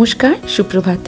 নমস্কার, সুপ্রভাত।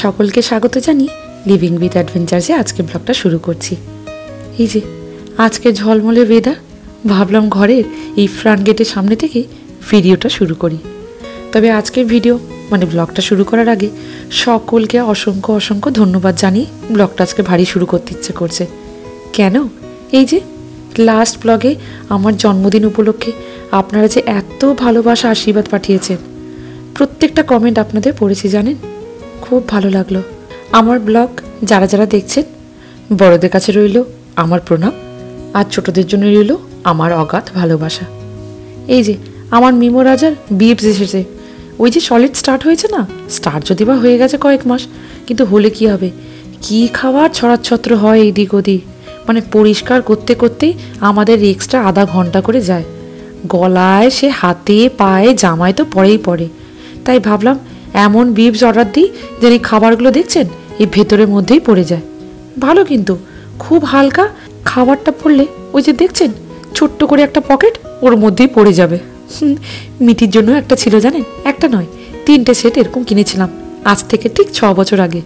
সকলকে স্বাগত জানিয়ে লিভিং উইথ অ্যাডভেঞ্চার্সে আজকে ব্লগটা শুরু করছি। এই যে আজকে ঝলমলে ওয়েদার, ভাবলাম ঘরের এই ফ্রন্ট গেটের সামনে থেকে ভিডিওটা শুরু করি। তবে আজকের ভিডিও মানে ব্লগটা শুরু করার আগে সকলকে অসংখ্য অসংখ্য ধন্যবাদ জানিয়ে ব্লগটা আজকে ভারী শুরু করতে ইচ্ছে করছে। কেন? এই যে লাস্ট ব্লগে আমার জন্মদিন উপলক্ষে আপনারা যে এত ভালোবাসা আশীর্বাদ পাঠিয়েছেন, প্রত্যেকটা কমেন্ট আপনাদের পড়েছি জানেন, খুব ভালো লাগলো। আমার ব্লগ যারা যারা দেখছেন, বড়দের কাছে রইল আমার প্রণাম, আর ছোটদের জন্য রইল আমার অগাধ ভালোবাসা। এই যে আমার মিমো রাজার বিপস এসেছে, ওই যে সলিড স্টার্ট হয়েছে না, স্টার্ট যদি বা হয়ে গেছে কয়েক মাস, কিন্তু হলে কি হবে, কি খাবার ছড়াচ্ছত্র হয় এদিক ওদিক, মানে পরিষ্কার করতে করতেই আমাদের এক্সট্রা আধা ঘন্টা করে যায়। গলায় সে হাতে পায়ে জামায় তো পরেই পড়ে। তাই ভাবলাম এমন বিপস অর্ডার দিই যেন এই খাবারগুলো দেখছেন এই ভেতরের মধ্যেই পড়ে যায়। ভালো, কিন্তু খুব হালকা খাবারটা পড়লে ওই যে দেখছেন ছোট্ট করে একটা পকেট ওর মধ্যেই পড়ে যাবে। মিটির জন্য একটা ছিল জানেন, একটা নয় 3টে সেট এরকম কিনেছিলাম আজ থেকে ঠিক 6 বছর আগে,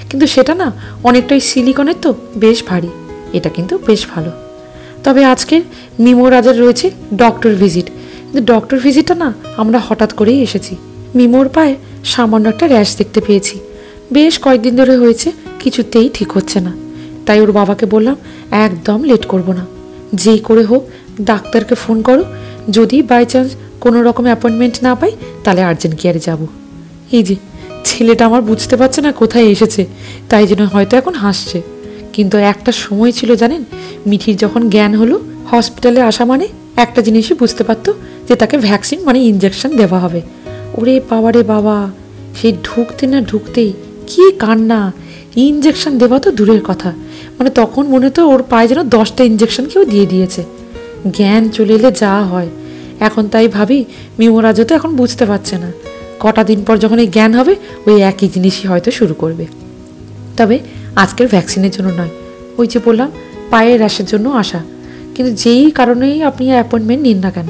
কিন্তু সেটা না অনেকটাই সিলিকনের, তো বেশ ভারী। এটা কিন্তু বেশ ভালো। তবে আজকের মিমো রাজার রয়েছে ডক্টর ভিজিট, কিন্তু ডক্টর ভিজিটটা না আমরা হঠাৎ করেই এসেছি। মিমোর পায়ে সামান্য একটা র্যাশ দেখতে পেয়েছি, বেশ কয়েকদিন ধরে হয়েছে, কিছুতেই ঠিক হচ্ছে না। তাই ওর বাবাকে বললাম একদম লেট করব না, যেই করে হোক ডাক্তারকে ফোন করো, যদি বাই চান্স কোনো রকম অ্যাপয়েন্টমেন্ট না পাই তাহলে আর্জেন্ট কেয়ারে যাব। এই যে ছেলেটা আমার বুঝতে পারছে না কোথায় এসেছে, তাই জন্য হয়তো এখন হাসছে, কিন্তু একটা সময় ছিল জানেন, মিঠির যখন জ্ঞান হলো হসপিটালে আসা মানে একটা জিনিসই বুঝতে পারতো যে তাকে ভ্যাকসিন মানে ইঞ্জেকশন দেওয়া হবে। ওরে বাবা রে বাবা, সেই ঢুকতে না ঢুকতেই কি কান্না! ইঞ্জেকশন দেওয়া তো দূরের কথা, মানে তখন মনে হতো ওর পায়ে যেন 10টা ইঞ্জেকশন কেউ দিয়ে দিয়েছে। জ্ঞান চলে এলে যা হয়, এখন তাই ভাবি মিমোরাজও তো এখন বুঝতে পারছে না, কটা দিন পর যখন এই জ্ঞান হবে ওই একই জিনিসই হয়তো শুরু করবে। তবে আজকের ভ্যাকসিনের জন্য নয়, ওই যে বললাম পায়ের র্যাশের জন্য আসা। কিন্তু যেই কারণেই আপনি অ্যাপয়েন্টমেন্ট নিন না কেন,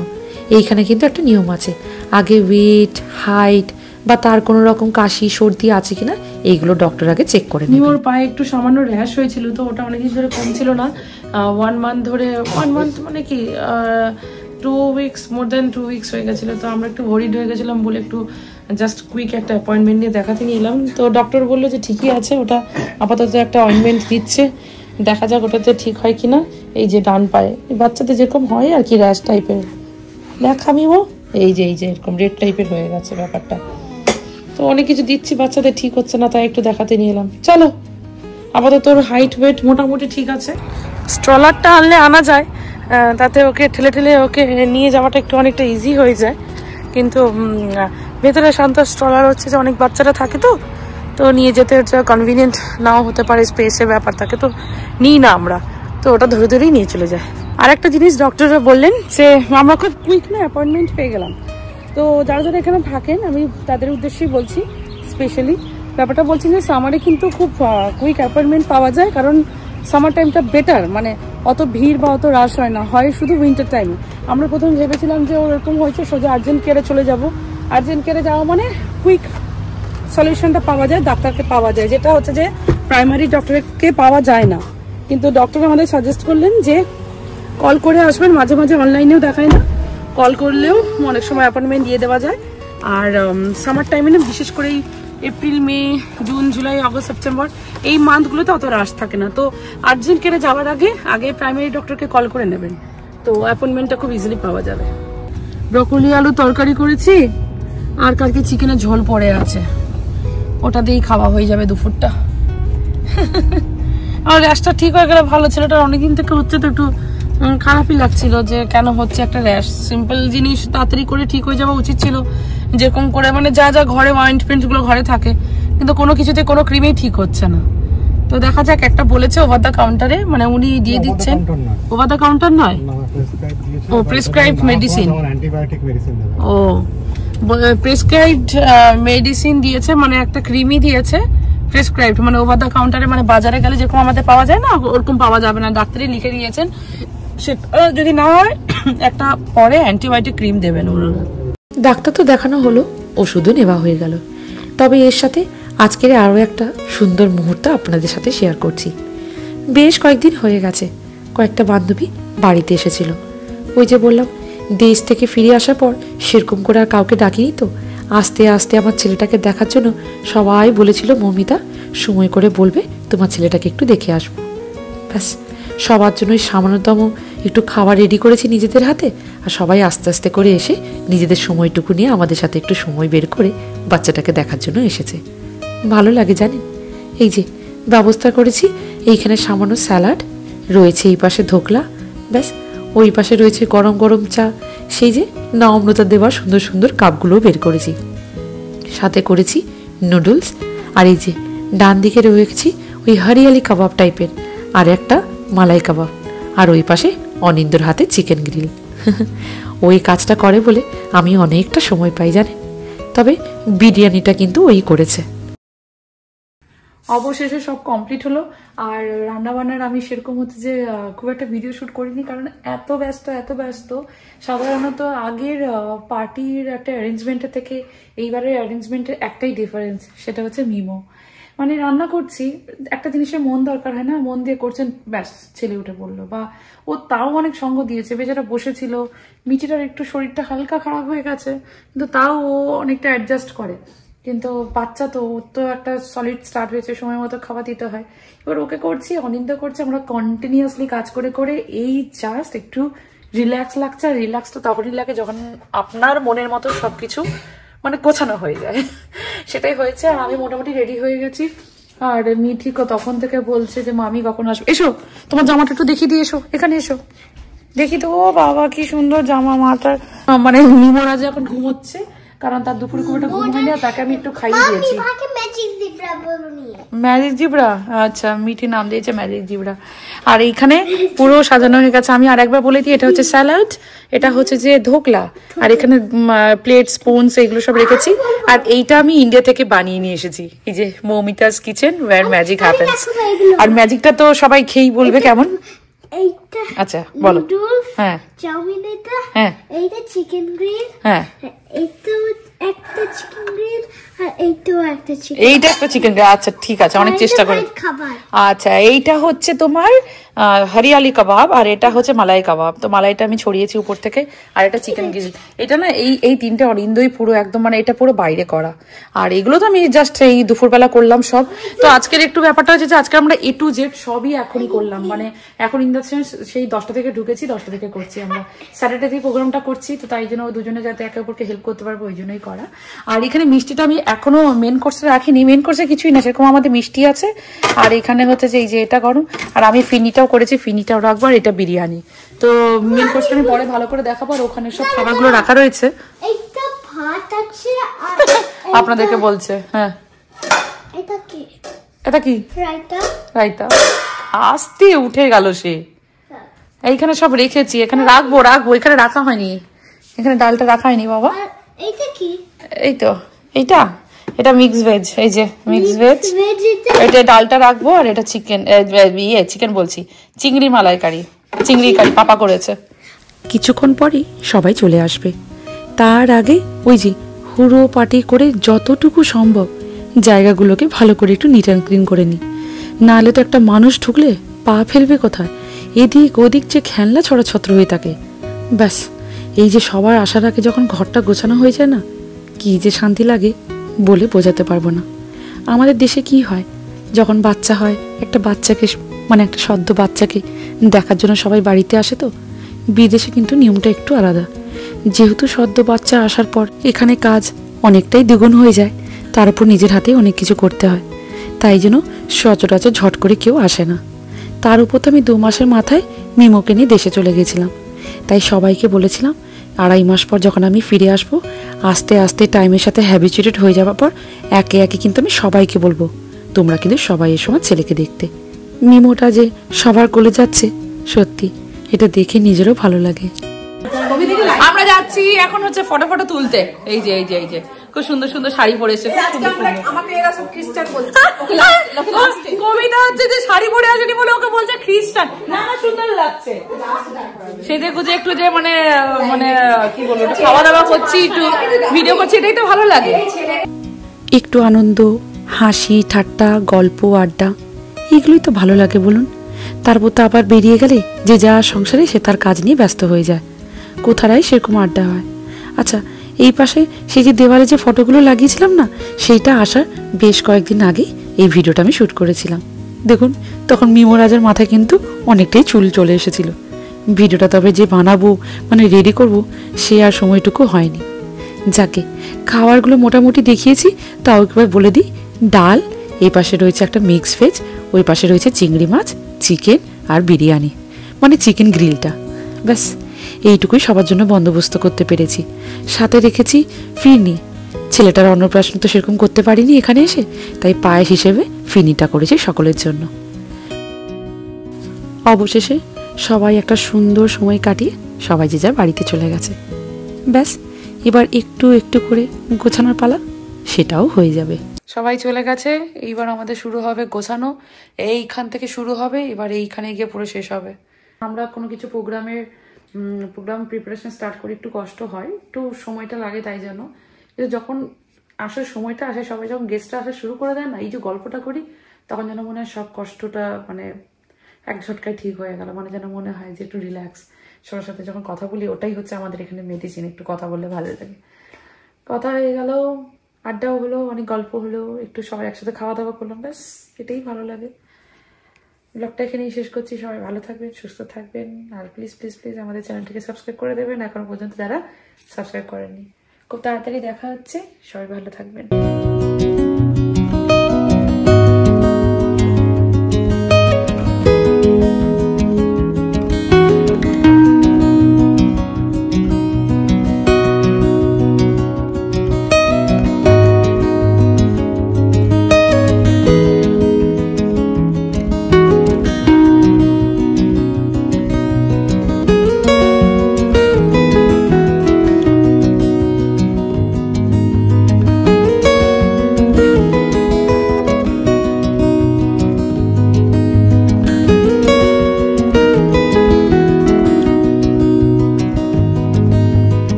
এইখানে কিন্তু একটা নিয়ম আছে, আগে ওয়েট, হাইট বা তার কোনো রকম কাশি সর্দি আছে কিনা এইগুলো ডক্টর আগে চেক করে নেবেন। ওর পায়ে একটু সামান্য র্যাশ হয়েছিল, তো ওটা অনেকদিন ধরে কমছিল না। 1 মান্থ ধরে, 1 মান্থ মানে কি 2 উইকস, মোর দেন 2 উইকস হয়ে গেছিলো। তো আমরা একটু ওয়ারিড হয়ে গেছিলাম বলে একটু জাস্ট কুইক একটা অ্যাপয়েন্টমেন্ট নিয়ে দেখাতে নিয়ে এলাম। তো ডক্টর বললো যে ঠিকই আছে, ওটা আপাতত একটা অয়েন্টমেন্ট দিচ্ছে, দেখা যাক ওটাতে ঠিক হয় কিনা। এই যে ডান পায়ে বাচ্চাদের যেরকম হয় আর কি র্যাশ টাইপের, দেখ আমিও এই যে এরকম রেড টাইপের হয়ে গেছে ব্যাপারটা। তো অনেক কিছু দিচ্ছি বাচ্চাদের, ঠিক হচ্ছে না, তাই একটু দেখাতে নিয়ে এলাম। চলো, আপাতত তোর হাইট ওয়েট মোটামুটি ঠিক আছে। স্ট্রলারটা আনলে আনা যায়, তাতে ওকে ঠেলে ঠেলে ওকে নিয়ে যাওয়াটা একটু অনেকটা ইজি হয়ে যায়, কিন্তু ভেতরে শান্ত স্ট্রলার হচ্ছে যে অনেক বাচ্চারা থাকে, তো নিয়ে যেতে হচ্ছে কনভিনিয়েন্ট নাও হতে পারে, স্পেসের ব্যাপার থাকে, তো নিই না আমরা, তো ওটা ধরে ধরেই নিয়ে চলে যায়। আর একটা জিনিস ডক্টররা বললেন যে আমরা খুব কুইক না অ্যাপয়েন্টমেন্ট পেয়ে গেলাম। তো যারা যারা এখানে থাকেন আমি তাদের উদ্দেশ্যেই বলছি, স্পেশালি ব্যাপারটা বলছি যে সামারে কিন্তু খুব কুইক অ্যাপয়েন্টমেন্ট পাওয়া যায়, কারণ সামার টাইমটা বেটার, মানে অত ভিড় বা অত রাশ হয় না, হয় শুধু উইন্টার টাইমে। আমরা প্রথম ভেবেছিলাম যে ওরকম হয়েছে সোজা আর্জেন্ট কেয়ারে চলে যাব, আর্জেন্ট কেয়ারে যাওয়া মানে কুইক সলিউশনটা পাওয়া যায়, ডাক্তারকে পাওয়া যায়, যেটা হচ্ছে যে প্রাইমারি ডক্টরকে পাওয়া যায় না। কিন্তু ডক্টর আমাদের সাজেস্ট করলেন যে কল করে আসবেন, মাঝে মাঝে অনলাইনেও দেখায় না, কল করলেও অনেক সময় অ্যাপয়েন্টমেন্ট দিয়ে দেওয়া যায়। আর সামার টাইমে না, বিশেষ করে এপ্রিল, মে, জুন, জুলাই, আগস্ট, সেপ্টেম্বর এই মান্থগুলোতে অত রাশ থাকে না। তো আর্জেন্ট কেয়ারে যাওয়ার আগে প্রাইমারি ডক্টরকে কল করে নেবেন, তো অ্যাপয়েন্টমেন্টটা খুব ইজিলি পাওয়া যাবে। ব্রকলি আলু তরকারি করেছি, আর কালকে চিকেনের ঝোল পড়ে আছে, ওটা দিয়েই খাওয়া হয়ে যাবে দুপুরটা। আর র্যাশটা ঠিক হয়ে গেলে ভালো, ছেলেটা অনেকদিন থেকে হচ্ছে, তো একটু খারাপই লাগছিল যে কেন হচ্ছে একটা র্যাশ। সিম্পল জিনিস তাড়াতাড়ি করে ঠিক হয়ে যাওয়া উচিত ছিল, যেরকম করে মানে যা যা ঘরে অয়েন্টমেন্ট গুলো ঘরে থাকে, কিন্তু কোনো কিছুতে কোনো ক্রিমেই ঠিক হচ্ছে না। তো দেখা যাক, একটা বলেছে ওভার দ্য কাউন্টারে, মানে উনি দিয়ে দিচ্ছেন। ওভার দ্য কাউন্টার নয়, ও প্রেসক্রাইবড মেডিসিন, ও প্রেসক্রাইবড মেডিসিন দিয়েছে, মানে একটা ক্রিমই দিয়েছে প্রেসক্রাইবড, মানে ওভার দ্য কাউন্টারে, মানে বাজারে গেলে যেরকম আমাদের পাওয়া যায় না ওরকম পাওয়া যাবে না, ডাক্তারই লিখে দিয়েছেন। সেটা যদি না হয় একটা পরে অ্যান্টিবায়োটিক ক্রিম দেবেন ওনারা। ডাক্তার তো দেখানো হলো, ওষুধও নেওয়া হয়ে গেল। তবে এর সাথে আজকের আরও একটা সুন্দর মুহূর্ত আপনাদের সাথে শেয়ার করছি। বেশ কয়েকদিন হয়ে গেছে কয়েকটা বান্ধবী বাড়িতে এসেছিল। ওই যে বললাম দেশ থেকে ফিরে আসার পর সেরকম করে আর কাউকে ডাকিনি, তো আস্তে আস্তে আমার ছেলেটাকে দেখার জন্য সবাই বলেছিল মৌমিতা সময় করে বলবে তোমার ছেলেটাকে একটু দেখে আসবো। ব্যাস সবার জন্য সামান্যতম একটু খাবার রেডি করেছি নিজেদের হাতে, আর সবাই আস্তে আস্তে করে এসে নিজেদের সময়টুকু নিয়ে আমাদের সাথে একটু সময় বের করে বাচ্চাটাকে দেখার জন্য এসেছে। ভালো লাগে জানেন। এই যে ব্যবস্থা করেছি, এইখানে সামান্য স্যালাড রয়েছে, এই পাশে ধোকলা, ব্যাস ওই পাশে রয়েছে গরম গরম চা, সেই যে নম্রতা দেওয়া সুন্দর সুন্দর কাপগুলোও বের করেছি, সাথে করেছি নুডলস, আর এই যে ডান দিকে রয়েছি ওই হরিয়ালি কাবাব টাইপের আর একটা মালাই কাবাব, আর ওই পাশে অনিন্দর হাতে চিকেন গ্রিল। ওই কাজটা করে বলে আমি অনেকটা সময় পাই জানেন। তবে বিরিয়ানিটা কিন্তু ওই করেছে। অবশেষে সব কমপ্লিট হলো। আর রান্নাবান্নার আমি সেরকম হচ্ছে যে খুব একটা ভিডিও শ্যুট করিনি, কারণ এত ব্যস্ত। সাধারণত আগের পার্টির একটা অ্যারেঞ্জমেন্টের থেকে এইবারের অ্যারেঞ্জমেন্টের একটাই ডিফারেন্স, সেটা হচ্ছে মিমো। মানে রান্না করছি, একটা জিনিসের মন দরকার হয় না, মন দিয়ে করছেন, ব্যাস ছেলে উঠে পড়লো, বা ও তাও অনেক সঙ্গ দিয়েছে, বেচারা বসেছিল, মিঠিটার একটু শরীরটা হালকা খারাপ হয়ে গেছে, কিন্তু তাও ও অনেকটা অ্যাডজাস্ট করে। কিন্তু বাচ্চা তো, ওর তো একটা সলিড স্টার্ট হয়েছে, সময় মতো খাবার দিতে হয়। এবার ওকে করছি, অনিন্দা করছে, আমরা কন্টিনিউয়াসলি কাজ করে করে এই জাস্ট একটু রিল্যাক্স লাগছে। আর রিল্যাক্স তো তখনই লাগে যখন আপনার মনের মতো সবকিছু মানে গোছানো হয়ে যায়। সেটাই হয়েছে। আর আমি মোটামুটি রেডি হয়ে গেছি। আর মিঠি তখন থেকে বলছে যে মামি কখন আসবে, এসো তোমার জামাটা একটু দেখিয়ে দিয়ে এসো, এখানে এসো দেখি তো। ও বাবা কি সুন্দর জামা। মাটার মানে মিমোরাজ এখন ঘুমোচ্ছে, কারণ তার দুপুরে খুব একটা ঘুম হয়নি, তাকে আমি একটু খাইয়ে দিয়েছি। ম্যাজিক জিব্রা, আচ্ছা মিঠি নাম দিয়েছে ম্যাজিক জিব্রা। আর এইখানে পুরো সাজানো হয়ে গেছে। আমি আর একবার বলে দিই, এটা হচ্ছে স্যালাড, এটা হচ্ছে যে ধোকলা, আর এখানে প্লেট স্পুনস এগুলো সব রেখেছি। আর এইটা আমি ইন্ডিয়া থেকে বানিয়ে নিয়ে এসেছি, এই যে Moumita's kitchen where magic happens. আর ম্যাজিকটা তো সবাই খেয়েই বলবে কেমন। আচ্ছা বলো। হ্যাঁ চাউমিন, এটা হ্যাঁ, এইটা চিকেন গ্রিল, হ্যাঁ এইটা একটা চিকেন গ্রিল, আর এইটাও একটা চিকেন, এইটা একটা চিকেন গ্রিল। আচ্ছা ঠিক আছে, অনেক চেষ্টা করে। আচ্ছা এইটা হচ্ছে তোমার হরিয়ালি কাবাব, আর এটা হচ্ছে মালাই কাবাব। তো মালাইটা আমি ছড়িয়েছি উপর থেকে, আর এটা চিকেন গ্রিল। এটা না এই তিনটে অরিন্দই পুরো একদম মানে এটা পুরো বাইরে করা। আর এগুলো তো আমি জাস্ট এই দুপুরবেলা করলাম সব। তো আজকের একটু ব্যাপারটা হচ্ছে যে আজকে আমরা A to Z সবই এখনই করলাম, মানে এখন ইন দ্য সেন্স সেই 10টা থেকে ঢুকেছি, 10টা থেকে করছি। আমরা স্যাটারডে থেকে প্রোগ্রামটা করছি, তো তাই জন্য দুজনে যাতে একে অপরকে হেল্প করতে পারবো ওই জন্যই করা। আর এখানে মিষ্টিটা আমি এখনো মেন কোর্সে রাখিনি, মেন কোর্সে কিছুই না, সেরকম আমাদের মিষ্টি আছে। আর এখানে হচ্ছে যে এই যে এটা গরম, আর আমি ফিনিটাও করেছি, ফিনিটাও রাখবো, আর এটা বিরিয়ানি। তো মেন কোর্সটা আমি পরে ভালো করে দেখাবো। আর ওখানে সব খাবারগুলো রাখা রয়েছে, এইটা ভাত আছে, আর আপনাদেরকে বলছে। হ্যাঁ এটা কি, এটা কি রায়তা, রায়তা। আস্তে উঠে গেল সে। এইখানে সব রেখেছি, এখানে রাখবো, এখানে রাখা হয়নি, এখানে ডালটা রাখা হয়নি বাবা। আর এইটা কি, এই তো এটা মিক্স ভেজ, এই যে মিক্স ভেজ, এটা ডালটা রাখবো। আর এটা চিকেন বলছি চিংড়ি মালাইকারি, চিংড়ি কারি পাপা করেছে। কিছুক্ষণ পরেই সবাই চলে আসবে। তার আগে ওই যে হুড়ো পাটি করে যতটুকু সম্ভব জায়গাগুলোকে ভালো করে একটু নিট অ্যান্ড ক্লিন করে নিই, নাহলে তো একটা মানুষ ঢুকলে পা ফেলবে কোথায়, এদিক ওদিক যে খেলনা ছড়াছত্র হয়ে থাকে। ব্যাস এই যে সবার আসার আগে যখন ঘরটা গোছানো হয়ে যায় না, কি যে শান্তি লাগে বলে বোঝাতে পারবো না। আমাদের দেশে কি হয়, যখন বাচ্চা হয়, একটা বাচ্চাকে মানে একটা সদ্য বাচ্চাকে দেখার জন্য সবাই বাড়িতে আসে। তো বিদেশে কিন্তু নিয়মটা একটু আলাদা। যেহেতু সদ্য বাচ্চা আসার পর এখানে কাজ অনেকটাই দ্বিগুণ হয়ে যায়, তার উপর নিজের হাতেই অনেক কিছু করতে হয়, তাই জন্য সচরাচর ঝট করে কেউ আসে না। তার উপর তো আমি 2 মাসের মাথায় মিমোকে নিয়ে দেশে চলে গেছিলাম, তাই সবাইকে বলেছিলাম 2.5 মাস পর যখন আমি ফিরে আসবো, আস্তে আস্তে টাইমের সাথে হ্যাবিচুয়েটেড হয়ে যাওয়ার পর একে একে কিন্তু আমি সবাইকে বলবো তোমরা কিন্তু সবাই এসো আমার ছেলেকে দেখতে। মিমোটা যে সবার কোলে যাচ্ছে, সত্যি এটা দেখে নিজেরও ভালো লাগে। আমরা যাচ্ছি এখন হচ্ছে ফটো তুলতে। এই যে খুব সুন্দর সুন্দর শাড়ি পরেছে। কবিতা হচ্ছে যে শাড়ি পরে আসেনি বলে ওকে বলছে খ্রিস্টান। না সুন্দর লাগছে, সেজে গুজে একটু যে মানে কি বলবো, খাওয়া দাওয়া করছি, একটু ভিডিও করছি, এটাই তো ভালো লাগে। একটু আনন্দ, হাসি ঠাট্টা, গল্প আড্ডা, এগুলোই তো ভালো লাগে বলুন। তারপর তো আবার বেরিয়ে গেলে যে যা সংসারে সে তার কাজ নিয়ে ব্যস্ত হয়ে যায়, কোথায় সেরকম আড্ডা হয়। আচ্ছা, এই পাশে সেই যে দেওয়ালে যে ফটোগুলো লাগিয়েছিলাম না, সেইটা আসার বেশ কয়েকদিন আগেই এই ভিডিওটা আমি শ্যুট করেছিলাম। দেখুন, তখন মিমো রাজার মাথায় কিন্তু অনেকটাই চুল চলে এসেছিল। ভিডিওটা তবে যে বানাবো মানে রেডি করব, সে আর সময়টুকু হয়নি। যাকে খাবারগুলো মোটামুটি দেখিয়েছি, তাও একবার বলে দিই। ডাল, এই পাশে রয়েছে একটা মিক্স ভেজ, ওই পাশে রয়েছে চিংড়ি মাছ, চিকেন আর বিরিয়ানি, মানে চিকেন গ্রিলটা। ব্যাস এইটুকুই সবার জন্য বন্দোবস্ত করতে পেরেছি। সাথে রেখেছি ফিরনি। ছেলেটার অন্নপ্রাশন তো সেরকম করতে পারিনি এখানে এসে, তাই পায়েস হিসেবে ফিরনিটা করেছি সকলের জন্য। অবশেষে সবাই একটা সুন্দর সময় কাটিয়ে সবাই যে যার বাড়িতে চলে গেছে। ব্যাস এবার একটু একটু করে গোছানোর পালা, সেটাও হয়ে যাবে। সবাই চলে গেছে, এইবার আমাদের শুরু হবে গোছানো। এইখান থেকে শুরু হবে, এবার এইখানে গিয়ে পুরো শেষ হবে। আমরা কোনো কিছু প্রোগ্রাম প্রিপারেশন স্টার্ট করি, একটু কষ্ট হয়, একটু সময়টা লাগে, তাই জন্য। কিন্তু যখন আসার সময়টা আসে, সবাই যখন গেস্টরা আসা শুরু করে দেয় না, এই যে গল্পটা করি, তখন যেন মনে হয় সব কষ্টটা মানে এক ঝটকায় ঠিক হয়ে গেল। মানে যেন মনে হয় যে একটু রিল্যাক্স। সবার সাথে যখন কথা বলি, ওটাই হচ্ছে আমাদের এখানে মেডিসিন। একটু কথা বললে ভালো লাগে। কথা হয়ে গেল, আড্ডাও হলো, অনেক গল্প হলো, একটু সবাই একসাথে খাওয়া দাওয়া করলাম, ব্যাস এটাই ভালো লাগে। ব্লগটা এখানেই শেষ করছি। সবাই ভালো থাকবেন, সুস্থ থাকবেন, আর প্লিজ প্লিজ প্লিজ আমাদের চ্যানেলটিকে সাবস্ক্রাইব করে দেবেন এখনো পর্যন্ত যারা সাবস্ক্রাইব করেননি। খুব তাড়াতাড়ি দেখা হচ্ছে, সবাই ভালো থাকবেন।